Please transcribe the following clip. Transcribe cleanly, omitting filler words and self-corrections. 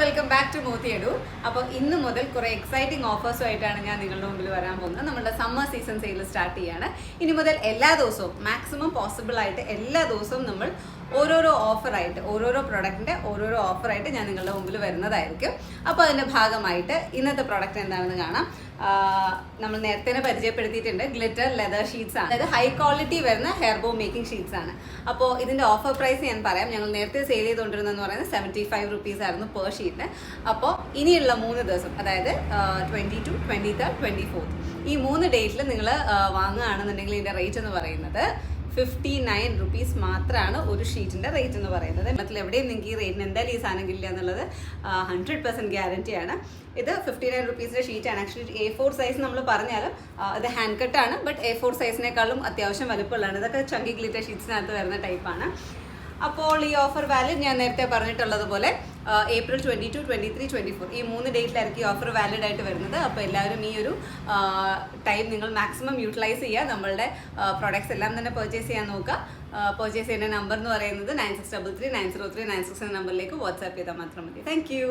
Welcome back to മോത്തിയടു. അപ്പോൾ ഇന്ന് മുതൽ കുറേ എക്സൈറ്റിംഗ് ഓഫേഴ്സുമായിട്ടാണ് ഞാൻ നിങ്ങളുടെ മുമ്പിൽ വരാൻ പോകുന്നത്. നമ്മുടെ സമ്മർ സീസൺ സെയിൽ സ്റ്റാർട്ട് ചെയ്യാണ്. ഇനി മുതൽ എല്ലാ ദിവസവും മാക്സിമം പോസിബിൾ ആയിട്ട് എല്ലാ ദിവസവും നമ്മൾ ഓരോരോ ഓഫറായിട്ട് ഓരോരോ പ്രൊഡക്റ്റിൻ്റെ ഓരോരോ ഓഫറായിട്ട് ഞാൻ നിങ്ങളുടെ മുമ്പിൽ വരുന്നതായിരിക്കും. അപ്പോൾ അതിൻ്റെ ഭാഗമായിട്ട് ഇന്നത്തെ പ്രൊഡക്റ്റ് എന്താണെന്ന് കാണാം. നമ്മൾ നേരത്തെ പരിചയപ്പെടുത്തിയിട്ടുണ്ട്, ഗ്ലിറ്റർ ലെതർ ഷീറ്റ്സ് ആണ്. അതായത് ഹൈ ക്വാളിറ്റി വരുന്ന ഹെയർ ബോ മേക്കിംഗ് ഷീറ്റ്സ് ആണ്. അപ്പോൾ ഇതിൻ്റെ ഓഫർ പ്രൈസ് ഞാൻ പറയാം. ഞങ്ങൾ നേരത്തെ സെയിൽ ചെയ്തുകൊണ്ടിരുന്നതെന്ന് പറയുന്നത് 75 rupees ആയിരുന്നു പെർ ഷീറ്റിന്. അപ്പോൾ ഇനിയുള്ള 3 ദിവസം, അതായത് 22, 23, 24 ഈ 3 ഡേറ്റിൽ നിങ്ങൾ വാങ്ങുകയാണെന്നുണ്ടെങ്കിൽ ഇതിൻ്റെ റേറ്റ് എന്ന് പറയുന്നത് 59 rupees മാത്രമാണ് ഒരു ഷീറ്റിൻ്റെ റേറ്റ് എന്ന് പറയുന്നത്. മറ്റുള്ള എവിടെയും നിങ്ങൾക്ക് ഈ റേറ്റിന് എന്തായാലും ഈ സാധനം കിട്ടില്ല എന്നുള്ളത് 100% ഗ്യാരണ്ടിയാണ്. ഇത് 59 rupees ഷീറ്റാണ്. ആക്ച്വലി A4 സൈസ് നമ്മൾ പറഞ്ഞാലും ഇത് ഹാൻഡ് കട്ടാണ്, ബട്ട് A4 സൈസിനേക്കാളും അത്യാവശ്യം വലുപ്പമുള്ളതാണ്. ഇതൊക്കെ ചങ്കി ഗ്ലിറ്റർ ഷീറ്റ്സിനകത്ത് വരുന്ന ടൈപ്പാണ്. അപ്പോൾ ഈ ഓഫർ വാലിഡ് ഞാൻ നേരത്തെ പറഞ്ഞിട്ടുള്ളതുപോലെ April 22, 23, 24 ഈ 3 ഡേറ്റിലായിരിക്കും ഈ ഓഫർ വാലിഡ് ആയിട്ട് വരുന്നത്. അപ്പോൾ എല്ലാവരും ഈ ഒരു ടൈം നിങ്ങൾ മാക്സിമം യൂട്ടിലൈസ് ചെയ്യുക. നമ്മളുടെ പ്രോഡക്റ്റ്സ് എല്ലാം തന്നെ പർച്ചേസ് ചെയ്യാൻ നോക്കുക. പർച്ചേസ് ചെയ്യുന്ന നമ്പർ എന്ന് പറയുന്നത് 9633 903 96 എന്ന നമ്പറിലേക്ക് വാട്സാപ്പ് ചെയ്താൽ മാത്രം മതി. Thank you.